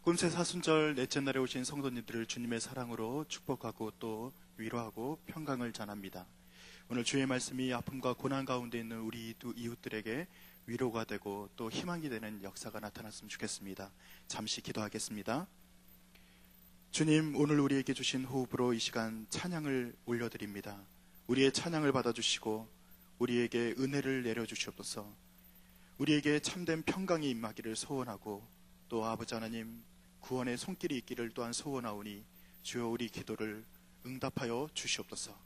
꿈새 사순절 넷째 날에 오신 성도님들을 주님의 사랑으로 축복하고 또 위로하고 평강을 전합니다. 오늘 주의 말씀이 아픔과 고난 가운데 있는 우리 이웃들에게 위로가 되고 또 희망이 되는 역사가 나타났으면 좋겠습니다. 잠시 기도하겠습니다. 주님, 오늘 우리에게 주신 호흡으로 이 시간 찬양을 올려드립니다. 우리의 찬양을 받아주시고 우리에게 은혜를 내려주시옵소서. 우리에게 참된 평강이 임하기를 소원하고 또 아버지 하나님 구원의 손길이 있기를 또한 소원하오니 주여 우리 기도를 응답하여 주시옵소서.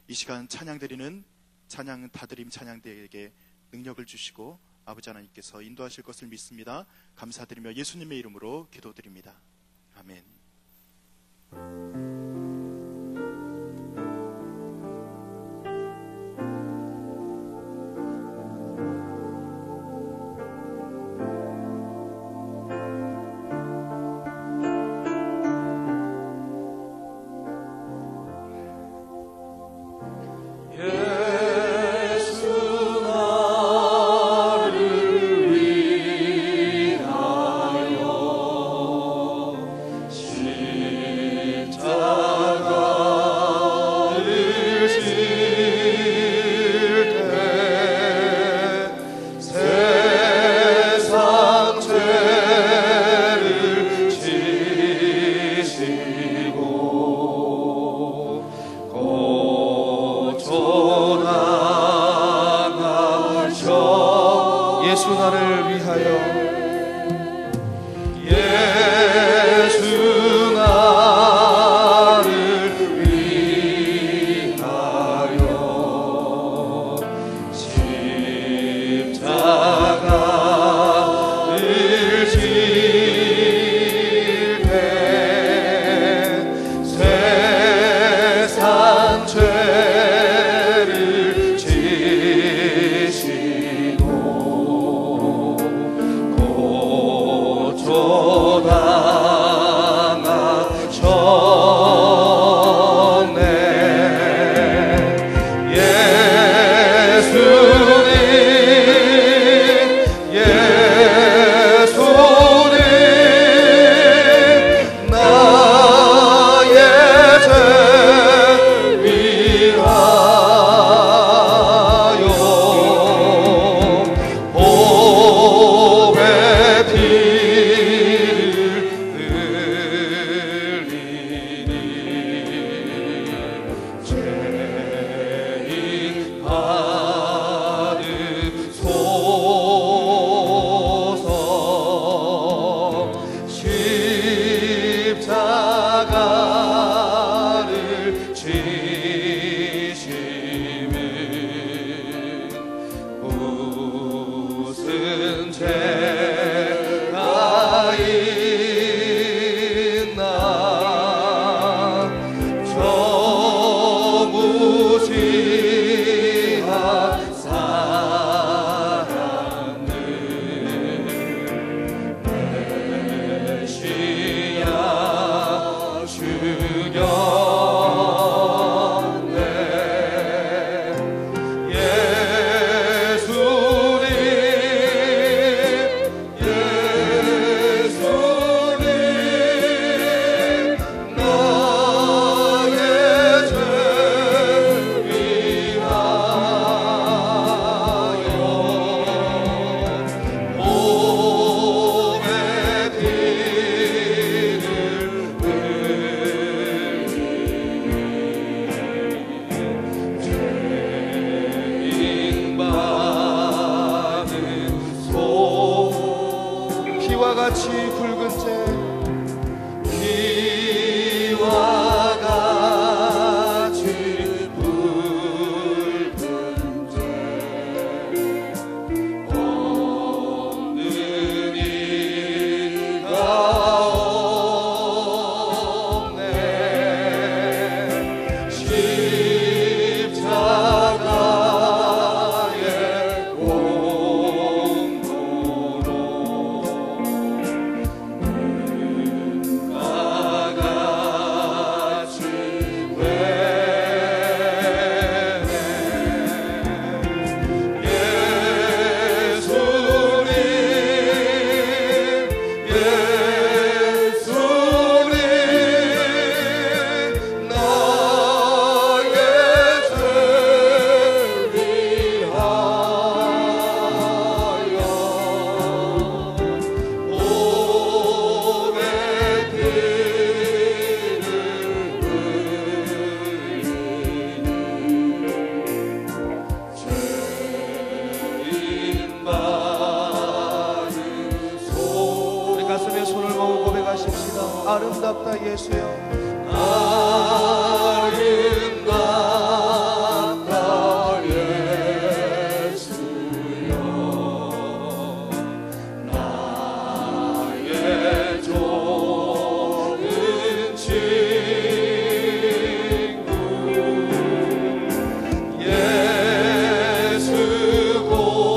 이 시간 찬양드리는 찬양 다드림 찬양대에게 능력을 주시고 아버지 하나님께서 인도하실 것을 믿습니다. 감사드리며 예수님의 이름으로 기도드립니다. 아멘. 예수 나를 위하여 같이 붉은 재 피와 같이 붉은 재 없는 이가 없네 십자가의 공로로 은가가 고백하십시다. 아름답다 예수여. 아름답다 예수여 나의 좋은 친구 예수 공로하니며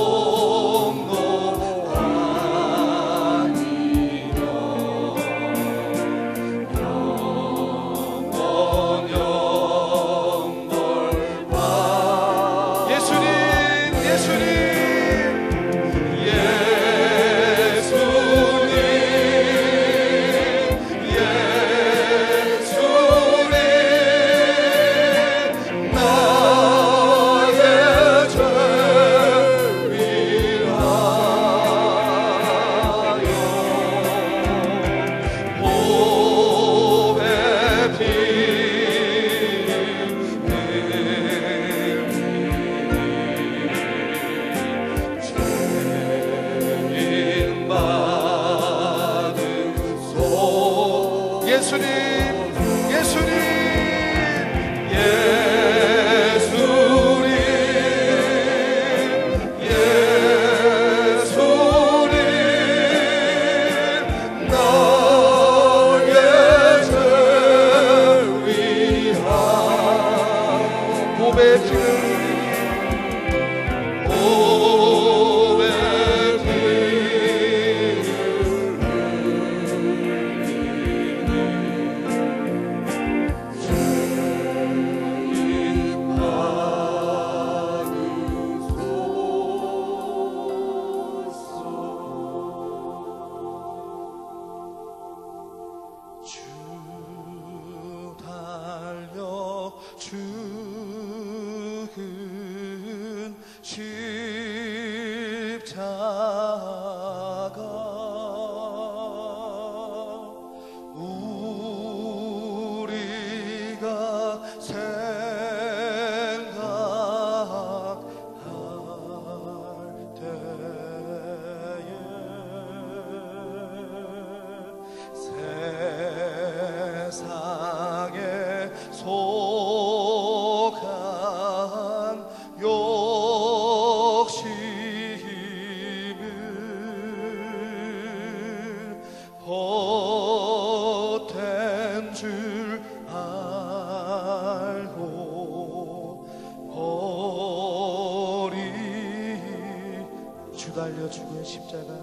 달려 죽은 십자가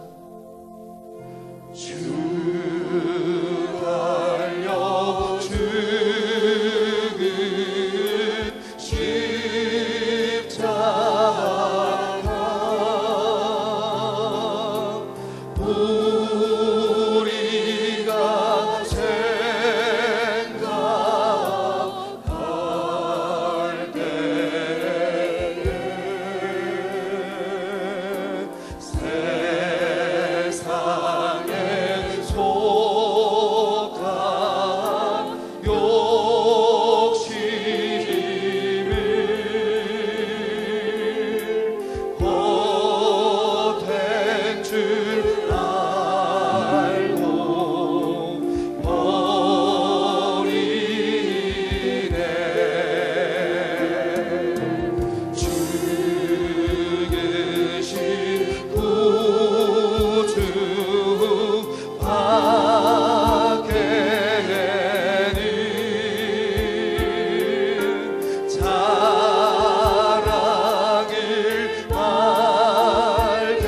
주 달려 죽은 십자가 우리가 생각할 때에 세상에 속한 욕심을 헛된 줄 알고 버리네. 죽으신 구주 밖에는 자랑을 말게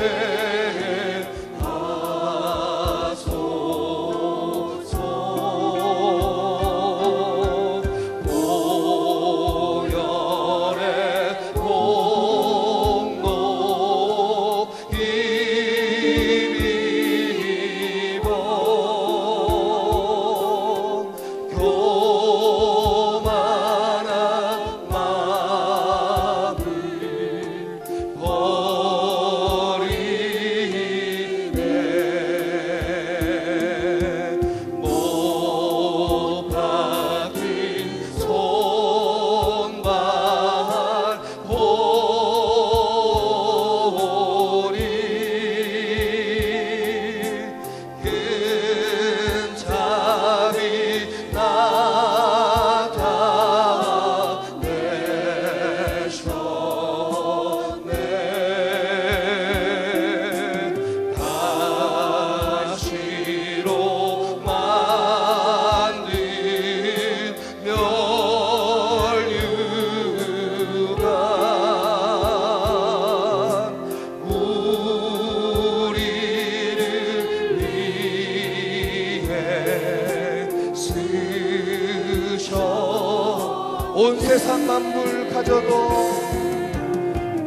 온 세상 만물 가져도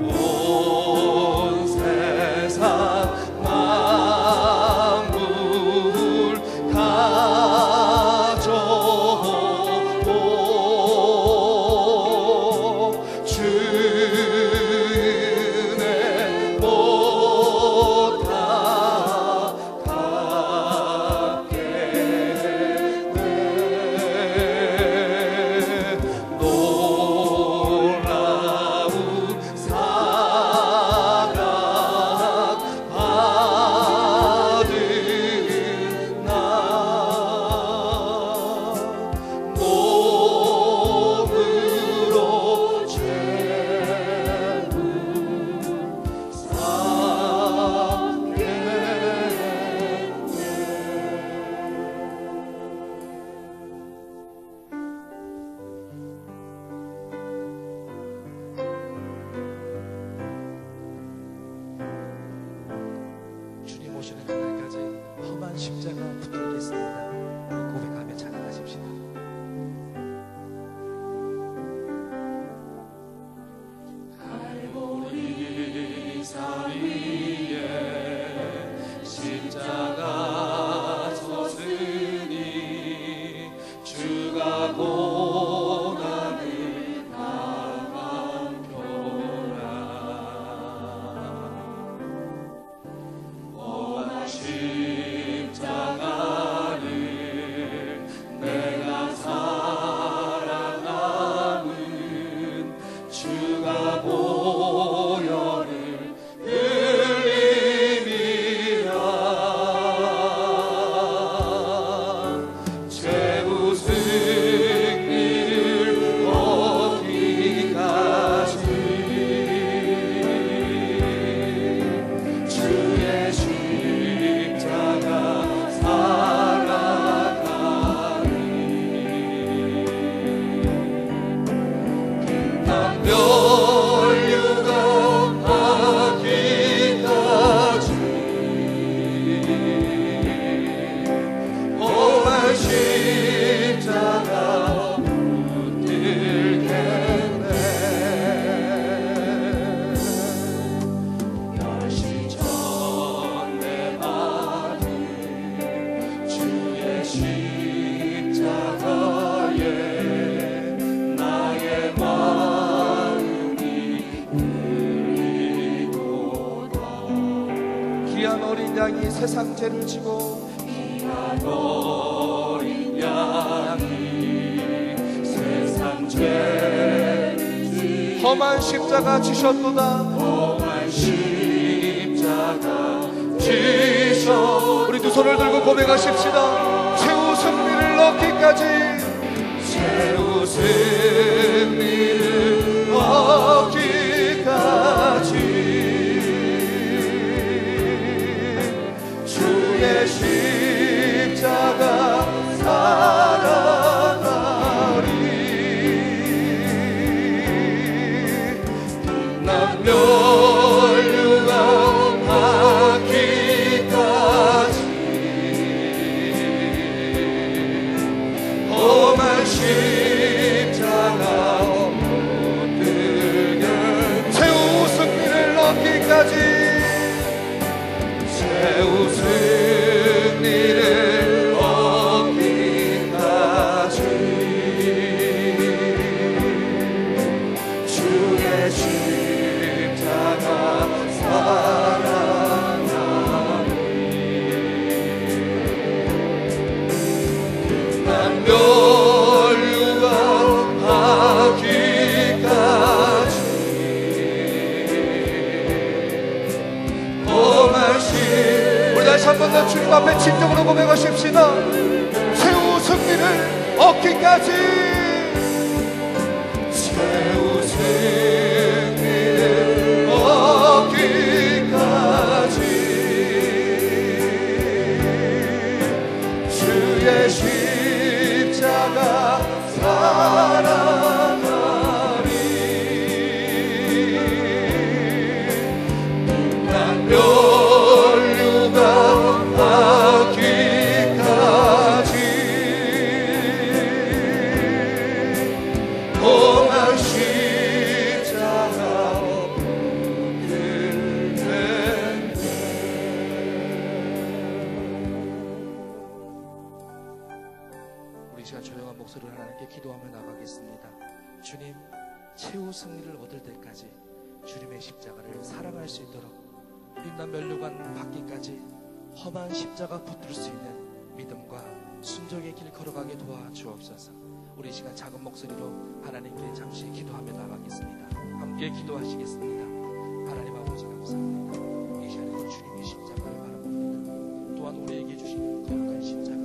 온 세상 만물 가져도 주 은혜 못 갚겠네. 놀라운 사랑 받은 나 몸으로 죄를 주님 오시는 그날까지 험한 십자가 붙들겠습니다. 고백하며 찬양하십시다. 갈보리 산 위에 십자가 섰으니 주가 고난을 당하노라. 원한 십자가를 내가 사랑하는 주가 보혈을 흘림이라. 최후 승리를 얻기까지 주의 십자가 살아가니 남별류가 하기까지 험한 십자가 붙들겠네. 멸시전에 받은 주의 십자가에 나의 마음이 울리도다. 귀한 어린 양이 세상 죄를 지고 귀한 어린 양이 세상 죄를 지고 험한 십자가 지셨도다. 험한 십자가 지셔. 우리 두 손을 들고 고백하십시다. 최후 승리를 얻기까지 최후 승리를 얻기까지 주의 십자가 살아나리. 빛난 멸류가 하기까지 험한 십자가 붙들게. 최후 승리를 얻기까지 최후 승리를 얻기까지 주의 십자가 살아나니. 난 멸류가 하기까지 험한 우리 다시 한 번 더 주님 앞에 진정으로 고백하십시다. 최후 승리를 얻기까지 최후 승리를 얻기까지 주의 십자가 살아나리. 난 멸류가 하기까지 시간 조용한 목소리로 하나님께 기도하며 나가겠습니다. 주님, 최후 승리를 얻을 때까지 주님의 십자가를 사랑할 수 있도록 빛난 면류관 받기까지 험한 십자가 붙들 수 있는 믿음과 순종의 길 걸어가게 도와주옵소서. 우리 이 시간 작은 목소리로 하나님께 잠시 기도하며 나가겠습니다. 함께 기도하시겠습니다. 하나님 아버지 감사합니다. 이 시간에도 주님의 십자가를 바라봅니다. 또한 우리에게 주신 거룩한 십자가,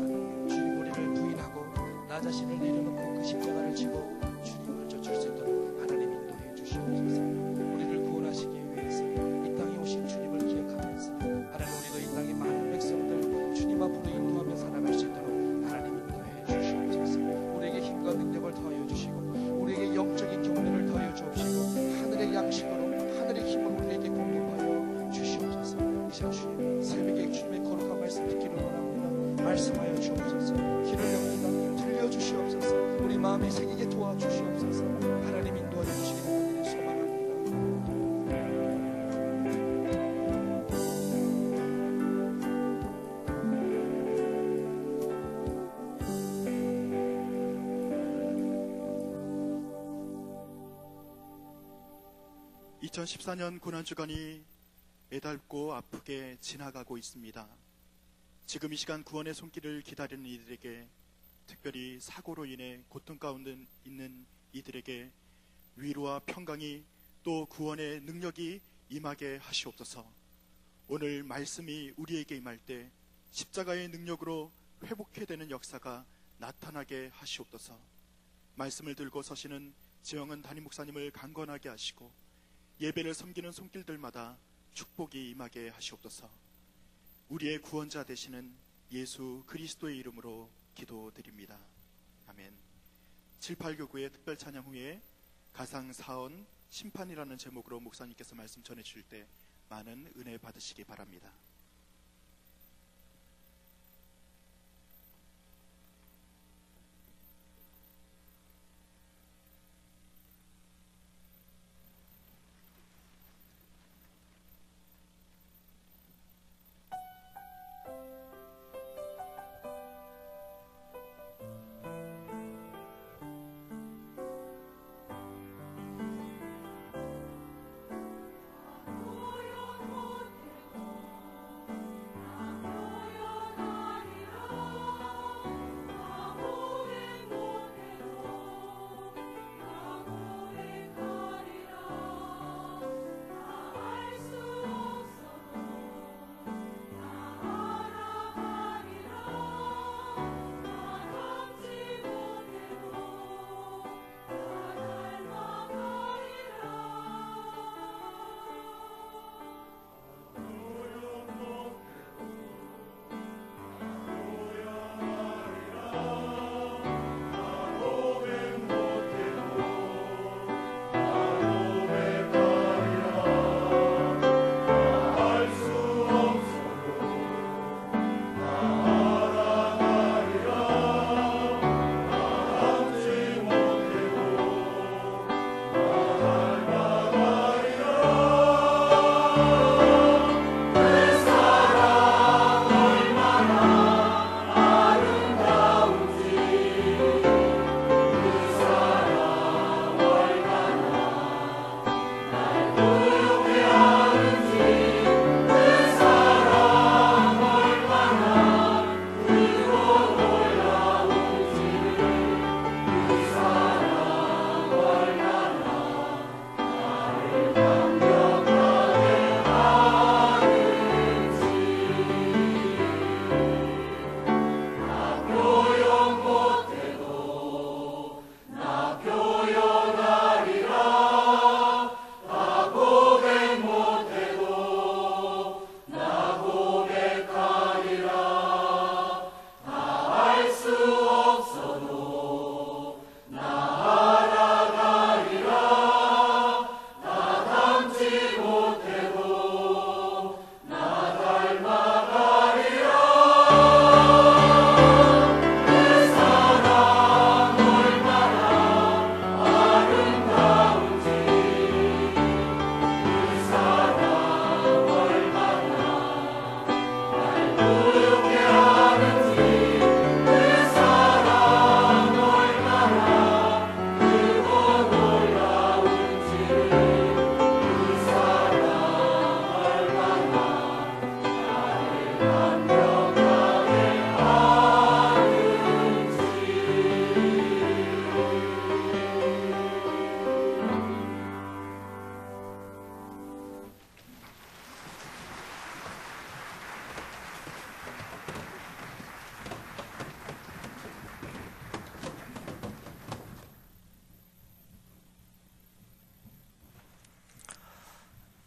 주님 우리를 부인하고 나 자신을 내려놓고 그 십자가를 지고 주님을 쫓을 수 있도록 하나님 인도해 주시옵소서. 우리를 구원하시기 위해서 이 땅에 오신 주님을 기억하면서 하나님 우리도 이 땅의 많은 백성들 주님 앞으로 인도하며 살아갈 수 있도록 하나님 인도해 주시옵소서. 우리에게 힘과 능력을 더하여 주시고 우리에게 영적인 경륜을 더하여 주옵시고 하늘의 양식으로 하늘의 힘으로 우리에게 공급하여 주시옵소서. 이 시간 주님 새벽에 주님의 거룩한 말씀 듣기를 원합니다. 말씀하여 주옵소서. 길을 엽니다. 들려주시옵소서. 우리 마음에 새기게 도와주시옵소서. 하나님 인도하여 주시기를 간절히 소망합니다. (2014년) 고난주간이 애달고 아프게 지나가고 있습니다. 지금 이 시간 구원의 손길을 기다리는 이들에게, 특별히 사고로 인해 고통 가운데 있는 이들에게 위로와 평강이 또 구원의 능력이 임하게 하시옵소서. 오늘 말씀이 우리에게 임할 때 십자가의 능력으로 회복해야 되는 역사가 나타나게 하시옵소서. 말씀을 들고 서시는 지영은 담임 목사님을 강건하게 하시고 예배를 섬기는 손길들마다 축복이 임하게 하시옵소서. 우리의 구원자 되시는 예수 그리스도의 이름으로 기도드립니다. 아멘. 789의 특별 찬양 후에 가상 사언 심판이라는 제목으로 목사님께서 말씀 전해주실 때 많은 은혜 받으시기 바랍니다.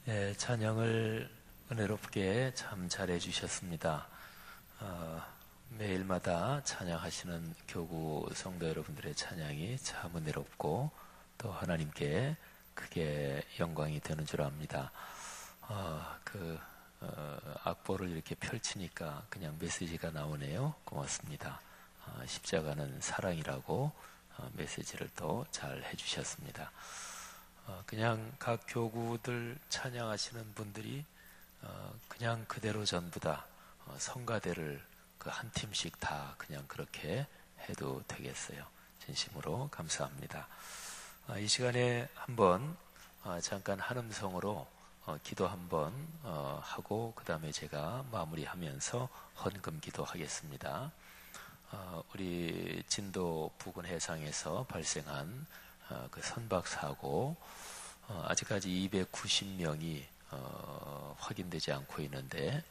네, 찬양을 은혜롭게 참 잘해 주셨습니다. 매일마다 찬양하시는 교구 성도 여러분들의 찬양이 참 은혜롭고 또 하나님께 크게 영광이 되는 줄 압니다. 악보를 이렇게 펼치니까 그냥 메시지가 나오네요. 고맙습니다. 십자가는 사랑이라고 메시지를 또 잘 해주셨습니다. 그냥 각 교구들 찬양하시는 분들이 그냥 그대로 전부 다 성가대를 그 한 팀씩 다 그냥 그렇게 해도 되겠어요. 진심으로 감사합니다. 이 시간에 한번 잠깐 한음성으로 기도 한번 하고 그 다음에 제가 마무리하면서 헌금 기도하겠습니다. 우리 진도 부근 해상에서 발생한 그 선박사고 아직까지 290명이 확인되지 않고 있는데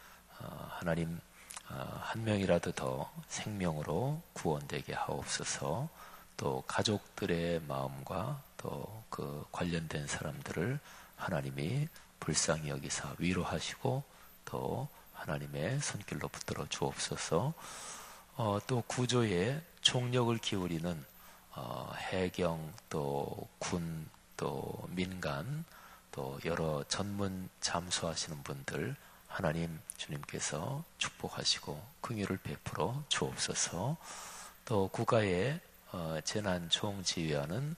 하나님 한 명이라도 더 생명으로 구원되게 하옵소서. 또 가족들의 마음과 또 그 관련된 사람들을 하나님이 불쌍히 여기사 위로하시고 또 하나님의 손길로 붙들어 주옵소서. 또 구조에 총력을 기울이는 해경 또 군 또 민간 또 여러 전문 잠수하시는 분들 하나님 주님께서 축복하시고 긍휼을 베풀어 주옵소서. 또 국가의 재난 총지휘하는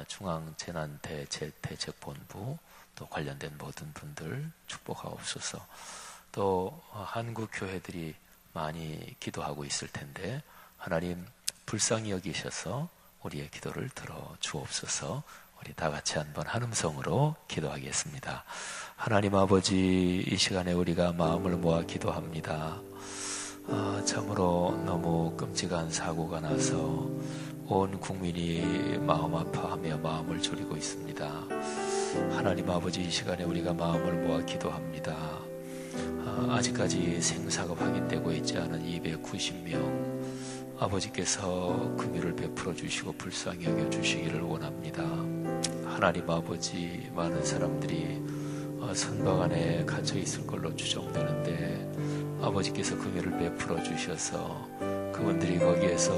중앙재난대책본부 또 관련된 모든 분들 축복하옵소서. 또 한국 교회들이 많이 기도하고 있을 텐데 하나님 불쌍히 여기셔서 우리의 기도를 들어 주옵소서. 우리 다 같이 한번 한음성으로 기도하겠습니다. 하나님 아버지, 이 시간에 우리가 마음을 모아 기도합니다. 참으로 너무 끔찍한 사고가 나서 온 국민이 마음 아파하며 마음을 졸이고 있습니다. 하나님 아버지, 이 시간에 우리가 마음을 모아 기도합니다. 아직까지 생사가 확인되고 있지 않은 290명 아버지께서 긍휼을 베풀어 주시고 불쌍히 여겨 주시기를 원합니다. 하나님 아버지, 많은 사람들이 선박 안에 갇혀 있을 걸로 추정되는데 아버지께서 긍휼을 베풀어 주셔서 그분들이 거기에서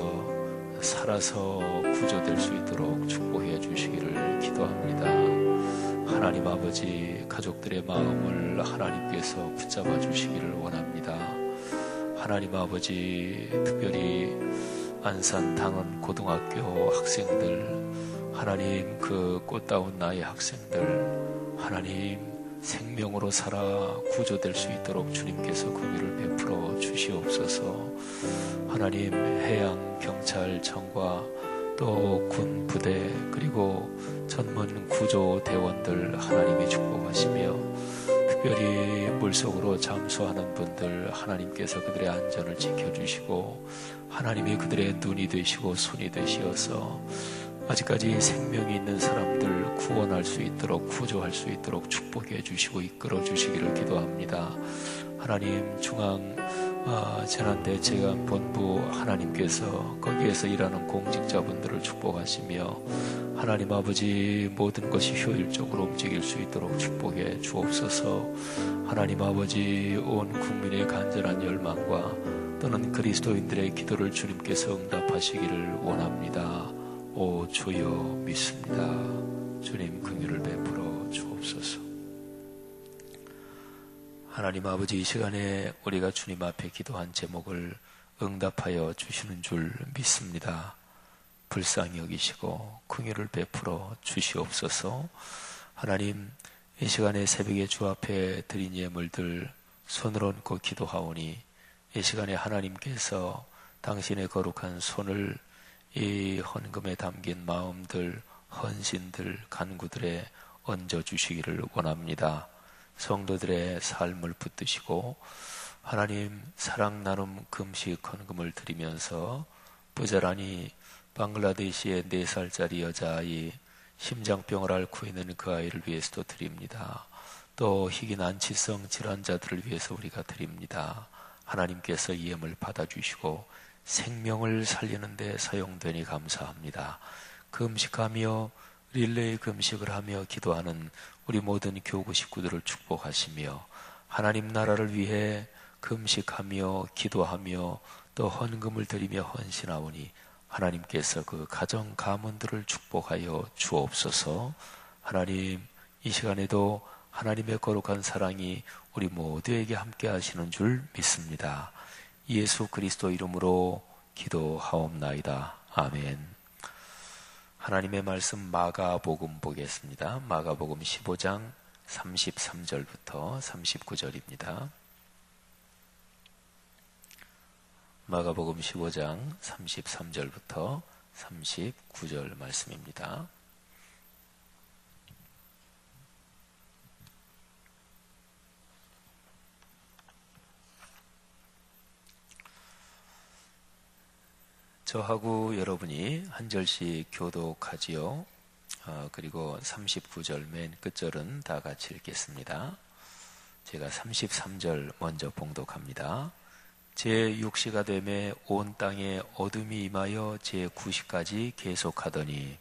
살아서 구조될 수 있도록 축복해 주시기를 기도합니다. 하나님 아버지, 가족들의 마음을 하나님께서 붙잡아 주시기를 원합니다. 하나님 아버지, 특별히 안산 당원 고등학교 학생들, 하나님 그 꽃다운 나의 학생들, 하나님 생명으로 살아 구조될 수 있도록 주님께서 긍휼을 베풀어 주시옵소서. 하나님 해양 경찰청과 또 군 부대 그리고 전문 구조 대원들 하나님이 축복하시며 특별히 물속으로 잠수하는 분들 하나님께서 그들의 안전을 지켜주시고 하나님이 그들의 눈이 되시고 손이 되시어서 아직까지 생명이 있는 사람들 구원할 수 있도록 구조할 수 있도록 축복해 주시고 이끌어 주시기를 기도합니다. 하나님 중앙 재난대책본부 하나님께서 거기에서 일하는 공직자분들을 축복하시며 하나님 아버지 모든 것이 효율적으로 움직일 수 있도록 축복해 주옵소서. 하나님 아버지 온 국민의 간절한 열망과 또는 그리스도인들의 기도를 주님께서 응답하시기를 원합니다. 오 주여 믿습니다. 주님 긍휼을 베풀어 주옵소서. 하나님 아버지, 이 시간에 우리가 주님 앞에 기도한 제목을 응답하여 주시는 줄 믿습니다. 불쌍히 여기시고 긍휼을 베풀어 주시옵소서. 하나님, 이 시간에 새벽에 주 앞에 드린 예물들 손을 얹고 기도하오니 이 시간에 하나님께서 당신의 거룩한 손을 이 헌금에 담긴 마음들, 헌신들, 간구들에 얹어주시기를 원합니다. 성도들의 삶을 붙드시고 하나님 사랑 나눔 금식 헌금을 드리면서 부자라니 방글라데시의 4살짜리 여자아이 심장병을 앓고 있는 그 아이를 위해서도 드립니다. 또 희귀 난치성 질환자들을 위해서 우리가 드립니다. 하나님께서 이 예물 받아주시고 생명을 살리는 데 사용되니 감사합니다. 금식하며 릴레이 금식을 하며 기도하는 우리 모든 교구 식구들을 축복하시며 하나님 나라를 위해 금식하며 기도하며 또 헌금을 드리며 헌신하오니 하나님께서 그 가정 가문들을 축복하여 주옵소서. 하나님, 이 시간에도 하나님의 거룩한 사랑이 우리 모두에게 함께 하시는 줄 믿습니다. 예수 그리스도 이름으로 기도하옵나이다. 아멘. 하나님의 말씀 마가복음 보겠습니다. 마가복음 15장 33절부터 39절입니다. 마가복음 15장 33절부터 39절 말씀입니다. 저하고 여러분이 한 절씩 교독하지요. 그리고 39절 맨 끝절은 다 같이 읽겠습니다. 제가 33절 먼저 봉독합니다. 제6시가 되매 온 땅에 어둠이 임하여 제9시까지 계속하더니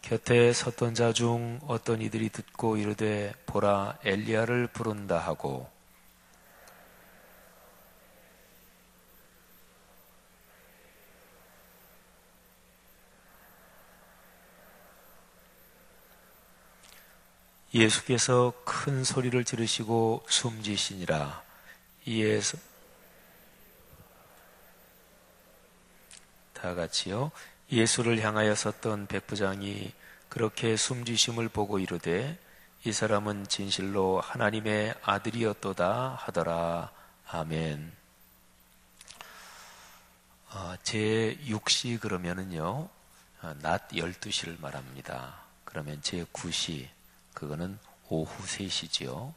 곁에 섰던 자 중 어떤 이들이 듣고 이르되 보라 엘리야를 부른다 하고 예수께서 큰 소리를 지르시고 숨지시니라. 이에 다 같이요. 예수를 향하여 섰던 백부장이 그렇게 숨지심을 보고 이르되 이 사람은 진실로 하나님의 아들이었도다 하더라. 아멘. 제6시 그러면은요, 낮 12시를 말합니다. 그러면 제9시, 그거는 오후 3시지요.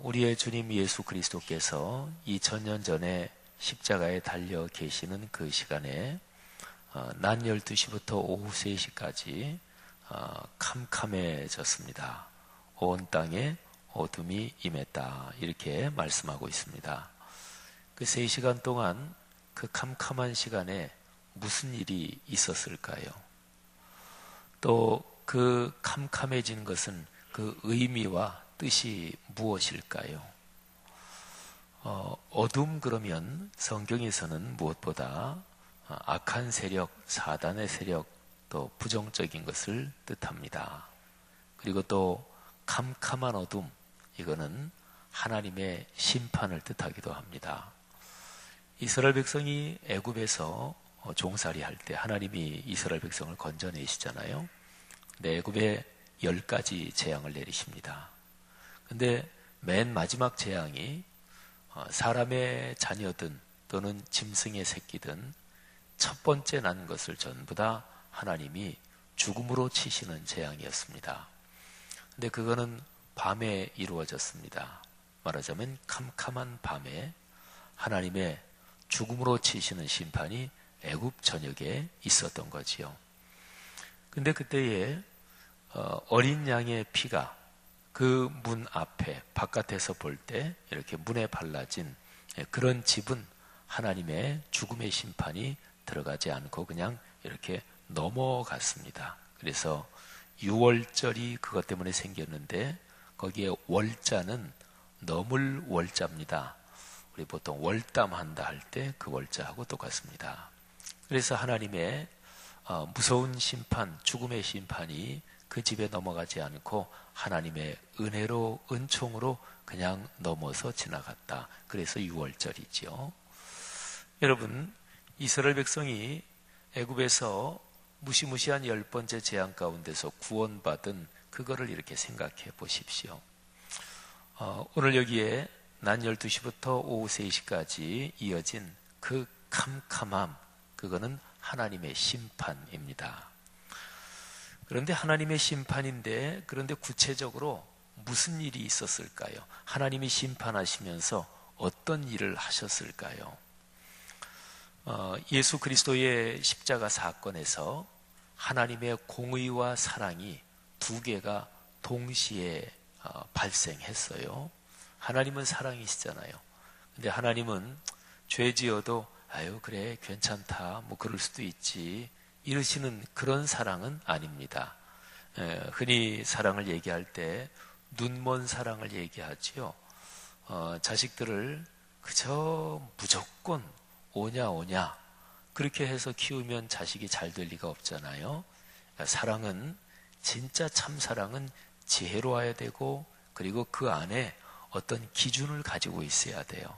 우리의 주님 예수 그리스도께서 2000년 전에 십자가에 달려 계시는 그 시간에 낮 12시부터 오후 3시까지 캄캄해졌습니다. 온 땅에 어둠이 임했다. 이렇게 말씀하고 있습니다. 그 3시간 동안 그 캄캄한 시간에 무슨 일이 있었을까요? 또 그 캄캄해진 것은 그 의미와 뜻이 무엇일까요? 어둠 그러면 성경에서는 무엇보다 악한 세력, 사단의 세력, 또 부정적인 것을 뜻합니다. 그리고 또 캄캄한 어둠, 이거는 하나님의 심판을 뜻하기도 합니다. 이스라엘 백성이 애굽에서 종살이 할 때 하나님이 이스라엘 백성을 건져내시잖아요. 근데 애굽에 10가지 재앙을 내리십니다. 근데 맨 마지막 재앙이 사람의 자녀든 또는 짐승의 새끼든 첫 번째 난 것을 전부 다 하나님이 죽음으로 치시는 재앙이었습니다. 근데 그거는 밤에 이루어졌습니다. 말하자면 캄캄한 밤에 하나님의 죽음으로 치시는 심판이 애굽 전역에 있었던 거지요. 근데 그때에 어린 양의 피가 그 문 앞에 바깥에서 볼 때 이렇게 문에 발라진 그런 집은 하나님의 죽음의 심판이 들어가지 않고 그냥 이렇게 넘어갔습니다. 그래서 유월절이 그것 때문에 생겼는데 거기에 월자는 넘을 월자입니다. 우리 보통 월담한다 할 때 그 월자하고 똑같습니다. 그래서 하나님의 무서운 심판, 죽음의 심판이 그 집에 넘어가지 않고 하나님의 은혜로, 은총으로 그냥 넘어서 지나갔다. 그래서 유월절이죠. 여러분, 이스라엘 백성이 애굽에서 무시무시한 10번째 재앙 가운데서 구원받은 그거를 이렇게 생각해 보십시오. 오늘 여기에 낮 12시부터 오후 3시까지 이어진 그 캄캄함, 그거는 하나님의 심판입니다. 그런데 하나님의 심판인데, 그런데 구체적으로 무슨 일이 있었을까요? 하나님이 심판하시면서 어떤 일을 하셨을까요? 예수 그리스도의 십자가 사건에서 하나님의 공의와 사랑이 두 개가 동시에 발생했어요. 하나님은 사랑이시잖아요. 근데 하나님은 죄 지어도 아유 그래 괜찮다 뭐 그럴 수도 있지 이러시는 그런 사랑은 아닙니다. 흔히 사랑을 얘기할 때 눈먼 사랑을 얘기하지요. 자식들을 그저 무조건 오냐 그렇게 해서 키우면 자식이 잘 될 리가 없잖아요. 사랑은 진짜 참 사랑은 지혜로워야 되고 그리고 그 안에 어떤 기준을 가지고 있어야 돼요.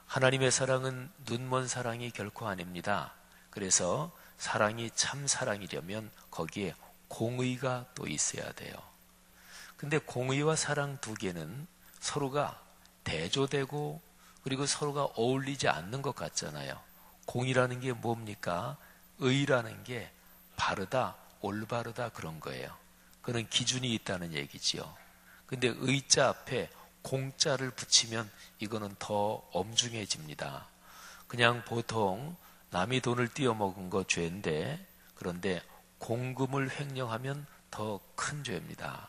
하나님의 사랑은 눈먼 사랑이 결코 아닙니다. 그래서 사랑이 참 사랑이려면 거기에 공의가 또 있어야 돼요. 근데 공의와 사랑 두 개는 서로가 대조되고 그리고 서로가 어울리지 않는 것 같잖아요. 공의라는 게 뭡니까? 의라는 게 바르다, 올바르다 그런 거예요. 그런 기준이 있다는 얘기지요. 근데 의자 앞에 공자를 붙이면 이거는 더 엄중해집니다. 그냥 보통 남이 돈을 띄어먹은 거 죄인데 그런데 공금을 횡령하면 더 큰 죄입니다.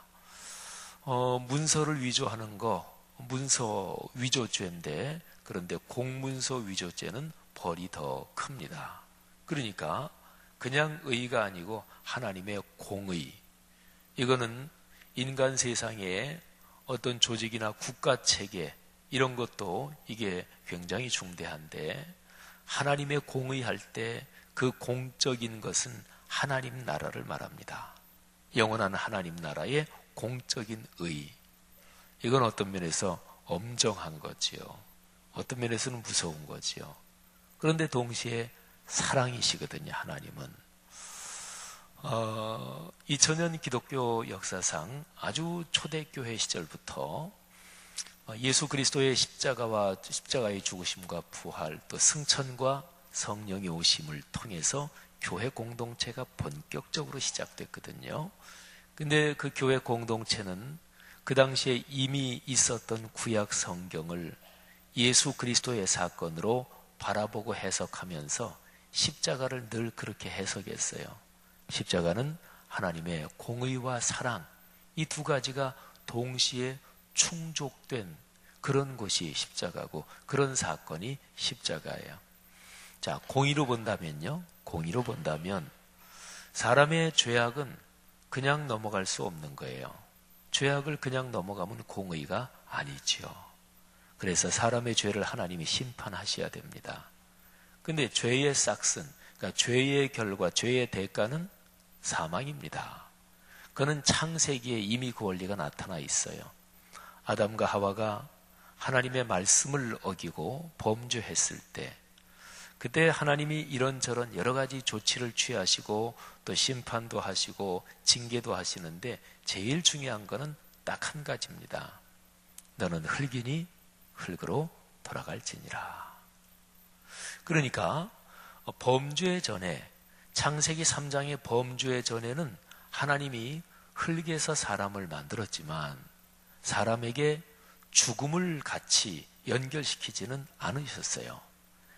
문서를 위조하는 거 문서 위조죄인데 그런데 공문서 위조죄는 벌이 더 큽니다. 그러니까 그냥 의가 아니고 하나님의 공의 이거는 인간 세상에 어떤 조직이나 국가 체계 이런 것도 이게 굉장히 중대한데 하나님의 공의할 때 그 공적인 것은 하나님 나라를 말합니다. 영원한 하나님 나라의 공적인 의 이건 어떤 면에서 엄정한 거지요. 어떤 면에서는 무서운 거지요. 그런데 동시에 사랑이시거든요. 하나님은 2000년 기독교 역사상 아주 초대교회 시절부터 예수 그리스도의 십자가의 죽으심과 부활 또 승천과 성령의 오심을 통해서 교회 공동체가 본격적으로 시작됐거든요. 근데 그 교회 공동체는 그 당시에 이미 있었던 구약 성경을 예수 그리스도의 사건으로 바라보고 해석하면서 십자가를 늘 그렇게 해석했어요. 십자가는 하나님의 공의와 사랑 이 두 가지가 동시에 충족된 그런 것이 십자가고 그런 사건이 십자가예요. 자, 공의로 본다면요. 공의로 본다면 사람의 죄악은 그냥 넘어갈 수 없는 거예요. 죄악을 그냥 넘어가면 공의가 아니지요. 그래서 사람의 죄를 하나님이 심판하셔야 됩니다. 근데 죄의 싹슨, 그러니까 죄의 결과, 죄의 대가는 사망입니다. 그는 창세기에 이미 그 원리가 나타나 있어요. 아담과 하와가 하나님의 말씀을 어기고 범죄했을 때 그때 하나님이 이런저런 여러 가지 조치를 취하시고 또 심판도 하시고 징계도 하시는데 제일 중요한 거는 딱 한 가지입니다. 너는 흙이니 흙으로 돌아갈지니라. 그러니까 범죄 전에 창세기 3장의 범죄 전에는 하나님이 흙에서 사람을 만들었지만 사람에게 죽음을 같이 연결시키지는 않으셨어요.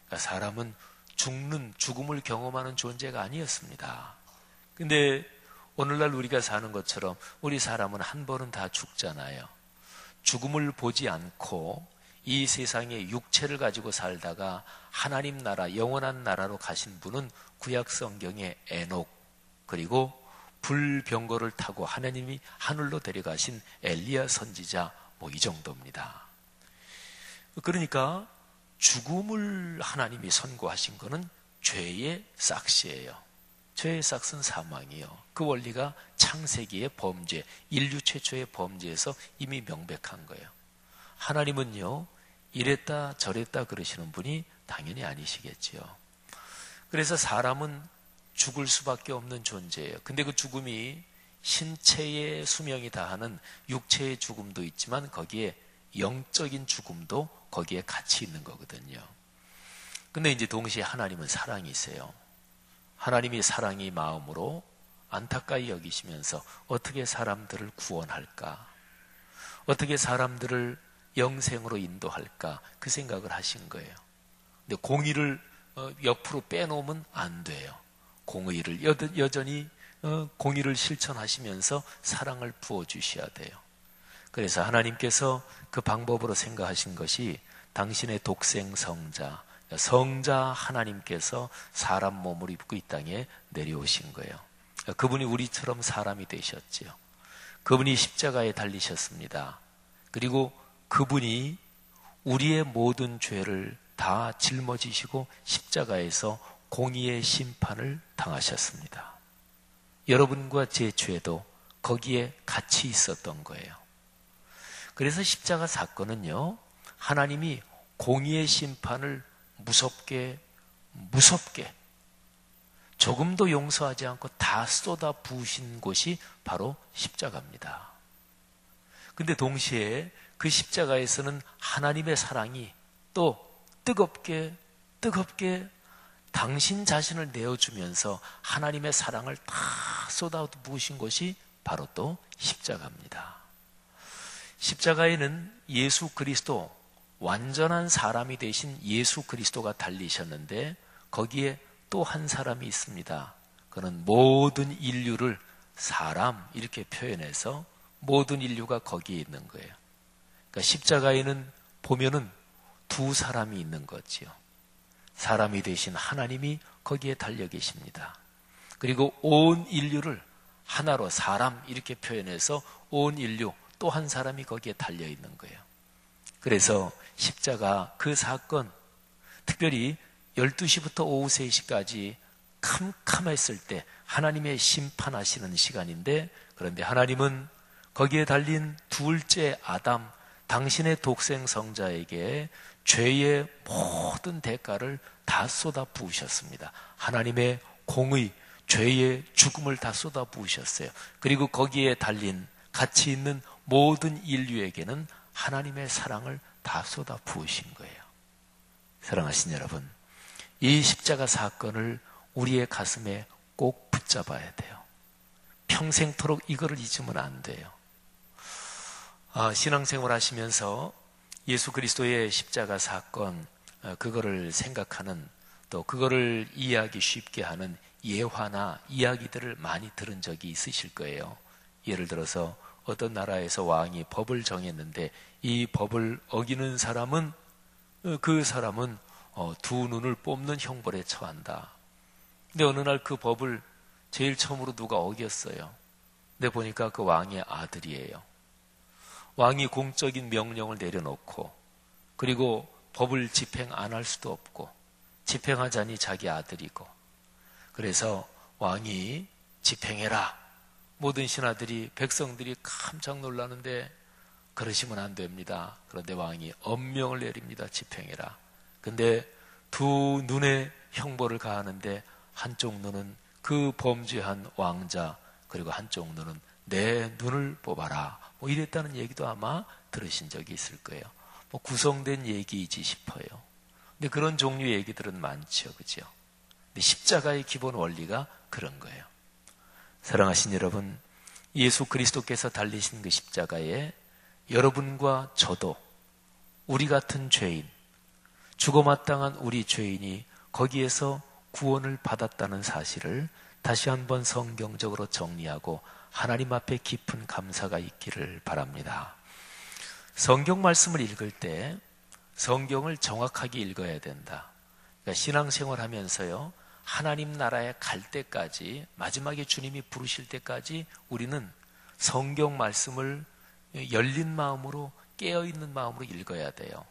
그러니까 사람은 죽음을 경험하는 존재가 아니었습니다. 근데 오늘날 우리가 사는 것처럼 우리 사람은 한 번은 다 죽잖아요. 죽음을 보지 않고 이 세상에 육체를 가지고 살다가 하나님 나라, 영원한 나라로 가신 분은 구약 성경의 에녹, 그리고 불병거를 타고 하나님이 하늘로 데려가신 엘리야 선지자, 뭐 이 정도입니다. 그러니까 죽음을 하나님이 선고하신 것은 죄의 싹시예요. 죄의 싹은 사망이요. 그 원리가 창세기의 범죄, 인류 최초의 범죄에서 이미 명백한 거예요. 하나님은요, 이랬다 저랬다 그러시는 분이 당연히 아니시겠지요. 그래서 사람은 죽을 수밖에 없는 존재예요. 근데 그 죽음이 신체의 수명이 다하는 육체의 죽음도 있지만 거기에 영적인 죽음도 거기에 같이 있는 거거든요. 근데 이제 동시에 하나님은 사랑이세요. 하나님이 사랑이 마음으로 안타까이 여기시면서 어떻게 사람들을 구원할까? 어떻게 사람들을 영생으로 인도할까? 그 생각을 하신 거예요. 근데 공의를 옆으로 빼놓으면 안 돼요. 공의를 여전히 공의를 실천하시면서 사랑을 부어주셔야 돼요. 그래서 하나님께서 그 방법으로 생각하신 것이 당신의 독생 성자 하나님께서 사람 몸을 입고 이 땅에 내려오신 거예요. 그분이 우리처럼 사람이 되셨지요. 그분이 십자가에 달리셨습니다. 그리고 그분이 우리의 모든 죄를 다 짊어지시고 십자가에서 공의의 심판을 당하셨습니다. 여러분과 제 죄도 거기에 같이 있었던 거예요. 그래서 십자가 사건은요, 하나님이 공의의 심판을 무섭게 조금도 용서하지 않고 다 쏟아 부으신 곳이 바로 십자가입니다. 근데 동시에 그 십자가에서는 하나님의 사랑이 또 뜨겁게 당신 자신을 내어주면서 하나님의 사랑을 다 쏟아 부으신 것이 바로 또 십자가입니다. 십자가에는 예수 그리스도, 완전한 사람이 되신 예수 그리스도가 달리셨는데 거기에 또 한 사람이 있습니다. 그는 모든 인류를 사람 이렇게 표현해서 모든 인류가 거기에 있는 거예요. 그러니까 십자가에는 보면은 두 사람이 있는 거지요. 사람이 되신 하나님이 거기에 달려 계십니다. 그리고 온 인류를 하나로 사람 이렇게 표현해서 온 인류 또 한 사람이 거기에 달려 있는 거예요. 그래서 십자가 그 사건, 특별히 12시부터 오후 3시까지 캄캄했을 때 하나님의 심판하시는 시간인데, 그런데 하나님은 거기에 달린 둘째 아담, 당신의 독생 성자에게 죄의 모든 대가를 다 쏟아 부으셨습니다. 하나님의 공의, 죄의 죽음을 다 쏟아 부으셨어요. 그리고 거기에 달린 같이 있는 모든 인류에게는 하나님의 사랑을 다 쏟아 부으신 거예요. 사랑하신 여러분, 이 십자가 사건을 우리의 가슴에 꼭 붙잡아야 돼요. 평생토록 이거를 잊으면 안 돼요. 신앙생활 하시면서 예수 그리스도의 십자가 사건, 그거를 생각하는, 또 그거를 이해하기 쉽게 하는 예화나 이야기들을 많이 들은 적이 있으실 거예요. 예를 들어서 어떤 나라에서 왕이 법을 정했는데 이 법을 어기는 사람은, 그 사람은 두 눈을 뽑는 형벌에 처한다. 근데 어느 날 그 법을 제일 처음으로 누가 어겼어요. 근데 보니까 그 왕의 아들이에요. 왕이 공적인 명령을 내려놓고, 그리고 법을 집행 안 할 수도 없고, 집행하자니 자기 아들이고, 그래서 왕이 집행해라. 모든 신하들이, 백성들이 깜짝 놀라는데 그러시면 안 됩니다. 그런데 왕이 엄명을 내립니다. 집행해라. 근데 두 눈에 형벌을 가하는데 한쪽 눈은 그 범죄한 왕자, 그리고 한쪽 눈은 내 눈을 뽑아라. 뭐 이랬다는 얘기도 아마 들으신 적이 있을 거예요. 뭐 구성된 얘기이지 싶어요. 근데 그런 종류의 얘기들은 많죠. 그죠? 근데 십자가의 기본 원리가 그런 거예요. 사랑하신 여러분, 예수 그리스도께서 달리신 그 십자가에 여러분과 저도, 우리 같은 죄인, 죽어마땅한 우리 죄인이 거기에서 구원을 받았다는 사실을 다시 한번 성경적으로 정리하고 하나님 앞에 깊은 감사가 있기를 바랍니다. 성경 말씀을 읽을 때 성경을 정확하게 읽어야 된다. 그러니까 신앙생활 하면서요, 하나님 나라에 갈 때까지, 마지막에 주님이 부르실 때까지 우리는 성경 말씀을 열린 마음으로, 깨어있는 마음으로 읽어야 돼요.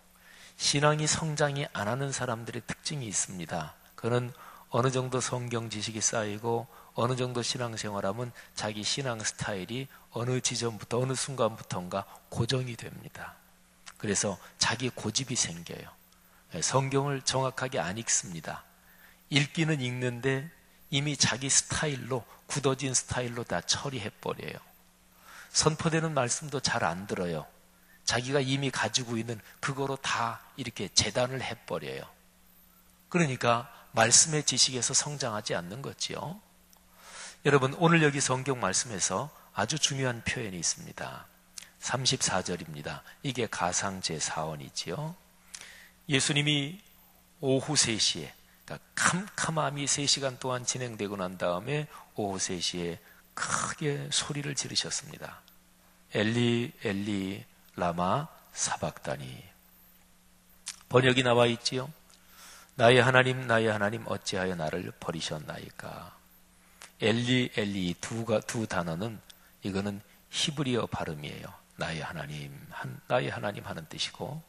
신앙이 성장이 안 하는 사람들의 특징이 있습니다. 그는 어느 정도 성경 지식이 쌓이고 어느 정도 신앙생활하면 자기 신앙 스타일이 어느 지점부터, 어느 순간부터인가 고정이 됩니다. 그래서 자기 고집이 생겨요. 성경을 정확하게 안 읽습니다. 읽기는 읽는데 이미 자기 스타일로, 굳어진 스타일로 다 처리해버려요. 선포되는 말씀도 잘 안 들어요. 자기가 이미 가지고 있는 그거로 다 이렇게 재단을 해버려요. 그러니까 말씀의 지식에서 성장하지 않는 거지요. 여러분, 오늘 여기 성경 말씀에서 아주 중요한 표현이 있습니다. 34절입니다. 이게 가상제사원이지요. 예수님이 오후 3시에 그러니까 캄캄함이 3시간 동안 진행되고 난 다음에 오후 3시에 크게 소리를 지르셨습니다. 엘리 엘리 라마 사박다니. 번역이 나와 있지요. 나의 하나님 어찌하여 나를 버리셨나이까. 엘리 엘리 두 단어는 이거는 히브리어 발음이에요. 나의 하나님 하는 뜻이고,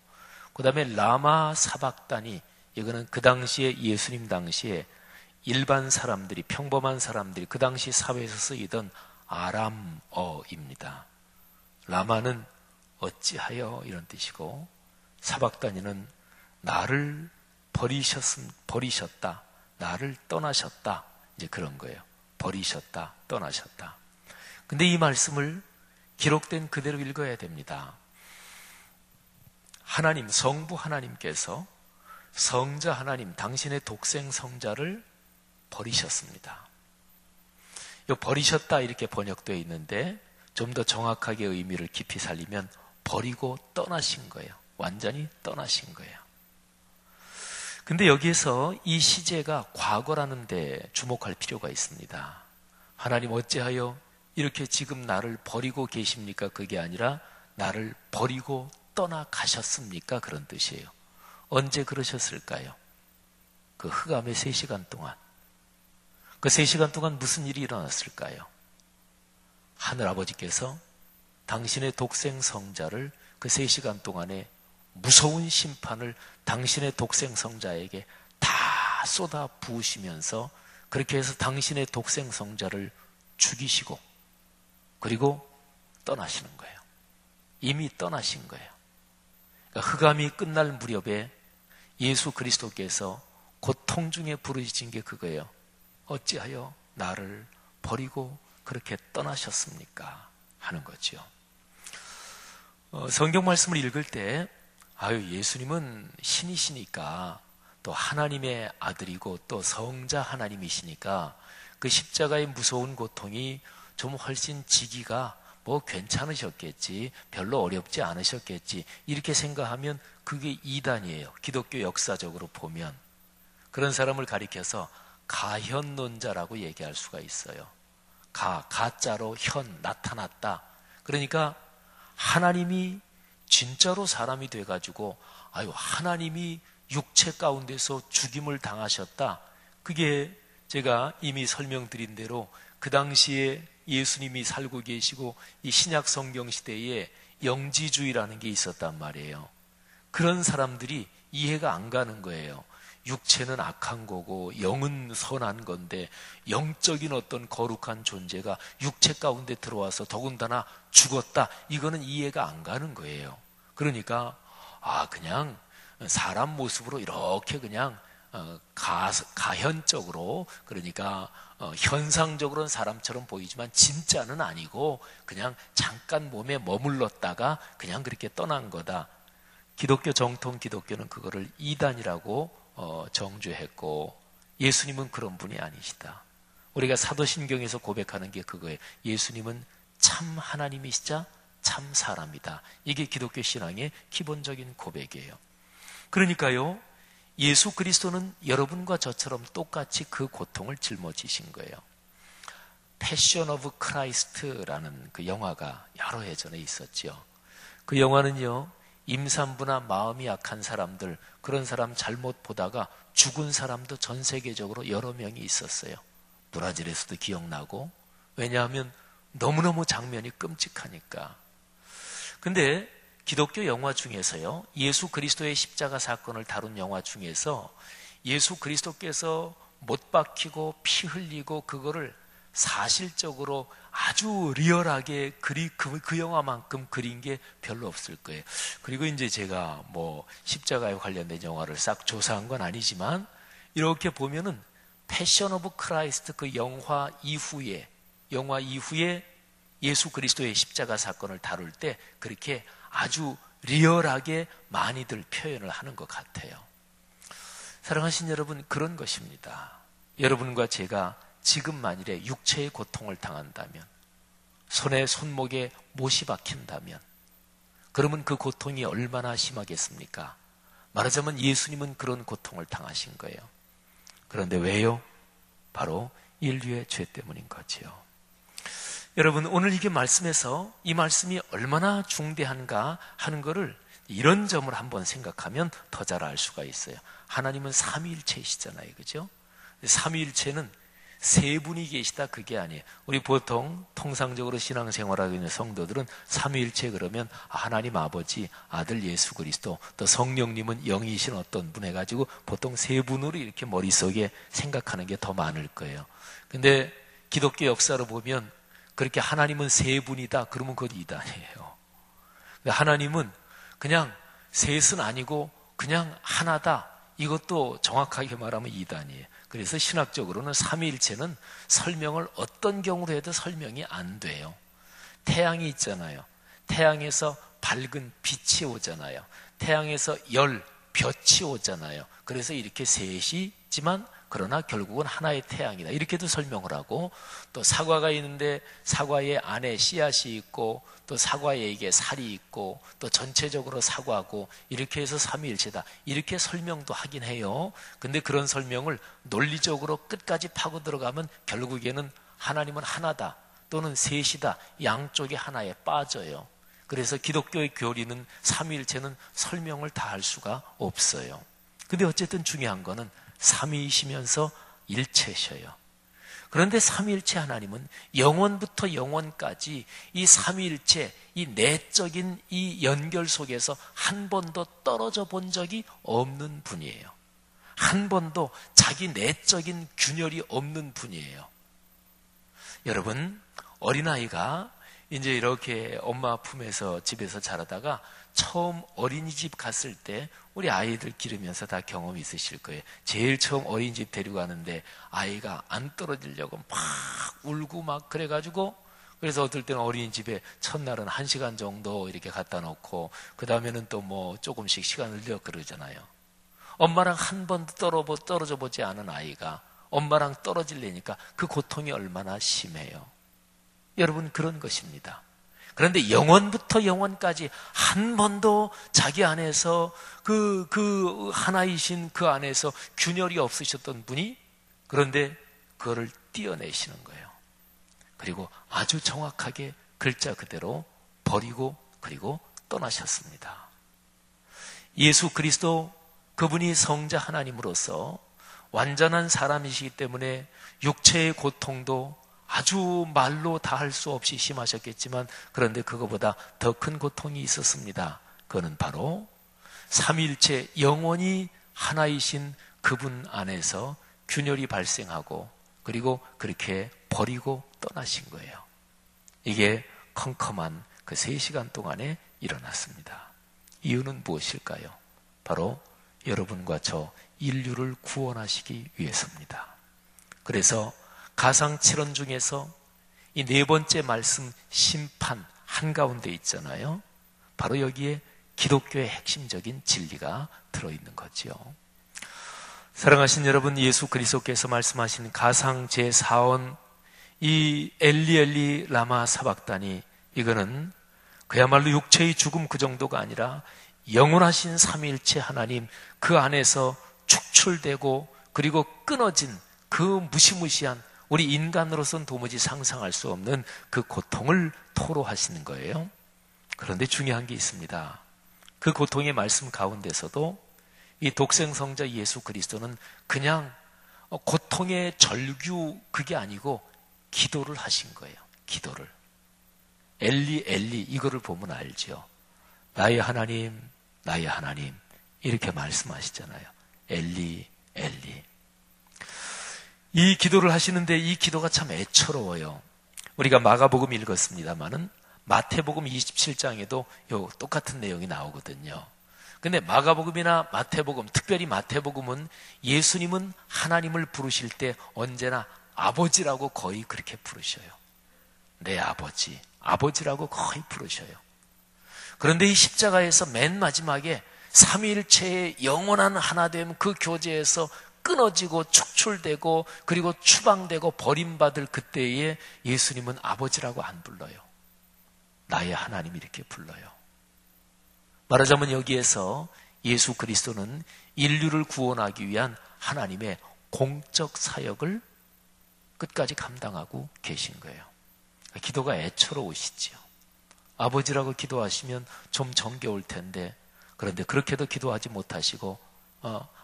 그 다음에 라마 사박다니, 이거는 그 당시에 예수님 당시에 일반 사람들이, 평범한 사람들이 그 당시 사회에서 쓰이던 아람어입니다. 라마는 어찌하여 이런 뜻이고, 사박다니는 나를 버리셨다, 나를 떠나셨다, 이제 그런 거예요. 버리셨다, 떠나셨다. 근데 이 말씀을 기록된 그대로 읽어야 됩니다. 하나님, 성부 하나님께서 성자 하나님, 당신의 독생 성자를 버리셨습니다. 이 버리셨다 이렇게 번역되어 있는데 좀 더 정확하게 의미를 깊이 살리면 버리고 떠나신 거예요. 완전히 떠나신 거예요. 근데 여기에서 이 시제가 과거라는 데 주목할 필요가 있습니다. 하나님 어찌하여 이렇게 지금 나를 버리고 계십니까? 그게 아니라 나를 버리고 떠나가셨습니까? 그런 뜻이에요. 언제 그러셨을까요? 그 흑암의 3시간 동안. 그 3시간 동안 무슨 일이 일어났을까요? 하늘아버지께서 당신의 독생 성자를 그 3시간 동안에 무서운 심판을 당신의 독생 성자에게 다 쏟아 부으시면서 그렇게 해서 당신의 독생 성자를 죽이시고 그리고 떠나시는 거예요. 이미 떠나신 거예요. 그러니까 흑암이 끝날 무렵에 예수 그리스도께서 고통 중에 부르짖은 게 그거예요. 어찌하여 나를 버리고 그렇게 떠나셨습니까? 하는 거죠. 성경 말씀을 읽을 때 예수님은 신이시니까 또 하나님의 아들이고 또 성자 하나님이시니까 그 십자가의 무서운 고통이 좀 훨씬 지기가 괜찮으셨겠지, 별로 어렵지 않으셨겠지, 이렇게 생각하면 그게 이단이에요. 기독교 역사적으로 보면 그런 사람을 가리켜서 가현론자라고 얘기할 수가 있어요. 가짜로 현, 나타났다. 그러니까 하나님이 진짜로 사람이 돼가지고 하나님이 육체 가운데서 죽임을 당하셨다. 그게 제가 이미 설명드린 대로 그 당시에 예수님이 살고 계시고 이 신약 성경 시대에 영지주의라는 게 있었단 말이에요. 그런 사람들이 이해가 안 가는 거예요. 육체는 악한 거고 영은 선한 건데 영적인 어떤 거룩한 존재가 육체 가운데 들어와서 더군다나 죽었다. 이거는 이해가 안 가는 거예요. 그러니까 그냥 사람 모습으로 이렇게 그냥 가현적으로, 그러니까 현상적으로는 사람처럼 보이지만 진짜는 아니고 그냥 잠깐 몸에 머물렀다가 그냥 그렇게 떠난 거다. 기독교 정통 기독교는 그거를 이단이라고 정죄했고 예수님은 그런 분이 아니시다. 우리가 사도신경에서 고백하는 게 그거예요. 예수님은 참 하나님이시자 참 사람이다. 이게 기독교 신앙의 기본적인 고백이에요. 그러니까요, 예수 그리스도는 여러분과 저처럼 똑같이 그 고통을 짊어지신 거예요. 패션 오브 크라이스트라는 그 영화가 여러 해 전에 있었죠. 그 영화는요, 임산부나 마음이 약한 사람들, 그런 사람 잘못 보다가 죽은 사람도 전 세계적으로 여러 명이 있었어요. 브라질에서도 기억나고, 왜냐하면 너무너무 장면이 끔찍하니까. 근데 기독교 영화 중에서요, 예수 그리스도의 십자가 사건을 다룬 영화 중에서 예수 그리스도께서 못 박히고 피 흘리고 그거를 사실적으로 아주 리얼하게 그 영화만큼 그린 게 별로 없을 거예요. 그리고 이제 제가 십자가에 관련된 영화를 싹 조사한 건 아니지만 이렇게 보면은 패션 오브 크라이스트 그 영화 이후에 예수 그리스도의 십자가 사건을 다룰 때 그렇게 아주 리얼하게 많이들 표현을 하는 것 같아요. 사랑하신 여러분, 그런 것입니다. 여러분과 제가 지금 만일에 육체의 고통을 당한다면, 손에 손목에 못이 박힌다면, 그러면 그 고통이 얼마나 심하겠습니까? 말하자면 예수님은 그런 고통을 당하신 거예요. 그런데 왜요? 바로 인류의 죄 때문인 거지요. 여러분, 오늘 이게 말씀에서 이 말씀이 얼마나 중대한가 하는 것을 이런 점을 한번 생각하면 더 잘 알 수가 있어요. 하나님은 삼위일체이시잖아요. 그죠? 삼위일체는 세 분이 계시다 그게 아니에요. 우리 보통 통상적으로 신앙생활하고 있는 성도들은 삼위일체 그러면 하나님 아버지, 아들 예수 그리스도, 또 성령님은 영이신 어떤 분 해가지고 보통 세 분으로 이렇게 머릿속에 생각하는 게 더 많을 거예요. 근데 기독교 역사로 보면 그렇게 하나님은 세 분이다 그러면 그건 이단이에요. 하나님은 그냥 셋은 아니고 그냥 하나다, 이것도 정확하게 말하면 이단이에요. 그래서 신학적으로는 삼위일체는 설명을 어떤 경우로 해도 설명이 안 돼요. 태양이 있잖아요. 태양에서 밝은 빛이 오잖아요. 태양에서 열, 볕이 오잖아요. 그래서 이렇게 셋이지만 그러나 결국은 하나의 태양이다, 이렇게도 설명을 하고, 또 사과가 있는데 사과의 안에 씨앗이 있고 또 사과에 이게 살이 있고 또 전체적으로 사과고, 이렇게 해서 삼위일체다, 이렇게 설명도 하긴 해요. 근데 그런 설명을 논리적으로 끝까지 파고 들어가면 결국에는 하나님은 하나다 또는 셋이다, 양쪽에 하나에 빠져요. 그래서 기독교의 교리는 삼위일체는 설명을 다 할 수가 없어요. 근데 어쨌든 중요한 거는 삼위이시면서 일체셔요. 그런데 삼위일체 하나님은 영원부터 영원까지 이 삼위일체, 이 내적인 이 연결 속에서 한 번도 떨어져 본 적이 없는 분이에요. 한 번도 자기 내적인 균열이 없는 분이에요. 여러분, 어린아이가 이제 이렇게 엄마 품에서 집에서 자라다가 처음 어린이집 갔을 때 우리 아이들 기르면서 다 경험이 있으실 거예요. 제일 처음 어린이집 데려가는데 아이가 안 떨어지려고 막 울고 막 그래가지고, 그래서 어떨 때는 어린이집에 첫날은 1시간 정도 이렇게 갖다 놓고 그 다음에는 또 뭐 조금씩 시간을 늘려 그러잖아요. 엄마랑 한 번도 떨어져 보지 않은 아이가 엄마랑 떨어지려니까 그 고통이 얼마나 심해요. 여러분, 그런 것입니다. 그런데 영원부터 영원까지 한 번도 자기 안에서 그 하나이신 그 안에서 균열이 없으셨던 분이, 그런데 그거를 띄어내시는 거예요. 그리고 아주 정확하게 글자 그대로 버리고 그리고 떠나셨습니다. 예수 그리스도, 그분이 성자 하나님으로서 완전한 사람이시기 때문에 육체의 고통도 아주 말로 다 할 수 없이 심하셨겠지만, 그런데 그거보다 더 큰 고통이 있었습니다. 그거는 바로 삼위일체 영원히 하나이신 그분 안에서 균열이 발생하고 그리고 그렇게 버리고 떠나신 거예요. 이게 컴컴한 그 3시간 동안에 일어났습니다. 이유는 무엇일까요? 바로 여러분과 저 인류를 구원하시기 위해서입니다. 그래서 가상 7원 중에서 이 4번째 말씀 심판 한가운데 있잖아요. 바로 여기에 기독교의 핵심적인 진리가 들어있는 거지요. 사랑하신 여러분, 예수 그리스도께서 말씀하신 가상 제4원 이 엘리 엘리 라마 사박다니, 이거는 그야말로 육체의 죽음 그 정도가 아니라 영원하신 삼위일체 하나님 그 안에서 축출되고 그리고 끊어진 그 무시무시한, 우리 인간으로서는 도무지 상상할 수 없는 그 고통을 토로하시는 거예요. 그런데 중요한 게 있습니다. 그 고통의 말씀 가운데서도 이 독생성자 예수 그리스도는 그냥 고통의 절규 그게 아니고 기도를 하신 거예요. 기도를. 엘리 엘리 이거를 보면 알죠. 나의 하나님, 나의 하나님, 이렇게 말씀하시잖아요. 엘리 엘리. 이 기도를 하시는데 이 기도가 참 애처로워요. 우리가 마가복음 읽었습니다마는 마태복음 27장에도 요 똑같은 내용이 나오거든요. 근데 마가복음이나 마태복음, 특별히 마태복음은 예수님은 하나님을 부르실 때 언제나 아버지라고 거의 그렇게 부르셔요. 내 아버지, 아버지라고 거의 부르셔요. 그런데 이 십자가에서 맨 마지막에 삼위일체의 영원한 하나됨 그 교제에서 끊어지고 축출되고 그리고 추방되고 버림받을 그때에 예수님은 아버지라고 안 불러요. 나의 하나님 이렇게 불러요. 말하자면 여기에서 예수 그리스도는 인류를 구원하기 위한 하나님의 공적 사역을 끝까지 감당하고 계신 거예요. 기도가 애처로우시지요. 아버지라고 기도하시면 좀 정겨울 텐데, 그런데 그렇게도 기도하지 못하시고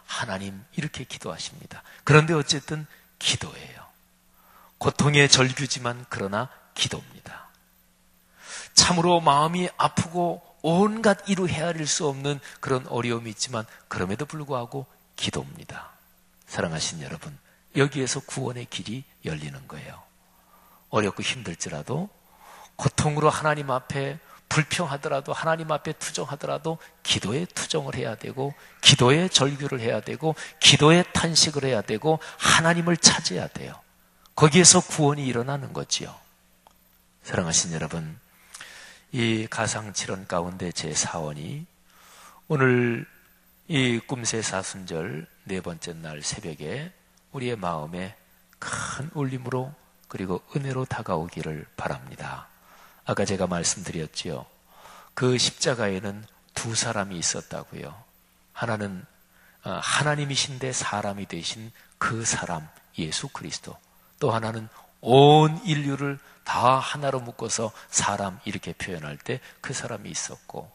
하나님 이렇게 기도하십니다. 그런데 어쨌든 기도예요. 고통의 절규지만 그러나 기도입니다. 참으로 마음이 아프고 온갖 이루 헤아릴 수 없는 그런 어려움이 있지만 그럼에도 불구하고 기도입니다. 사랑하신 여러분, 여기에서 구원의 길이 열리는 거예요. 어렵고 힘들지라도, 고통으로 하나님 앞에 불평하더라도, 하나님 앞에 투정하더라도 기도에 투정을 해야 되고, 기도에 절규를 해야 되고, 기도에 탄식을 해야 되고, 하나님을 찾아야 돼요. 거기에서 구원이 일어나는 거지요. 사랑하신 여러분, 이 가상칠언 가운데 제 사원이 오늘 이 꿈새 사순절 네 번째 날 새벽에 우리의 마음에 큰 울림으로 그리고 은혜로 다가오기를 바랍니다. 아까 제가 말씀드렸지요. 그 십자가에는 두 사람이 있었다고요. 하나는 하나님이신데 사람이 되신 그 사람 예수 그리스도, 또 하나는 온 인류를 다 하나로 묶어서 사람 이렇게 표현할 때 그 사람이 있었고,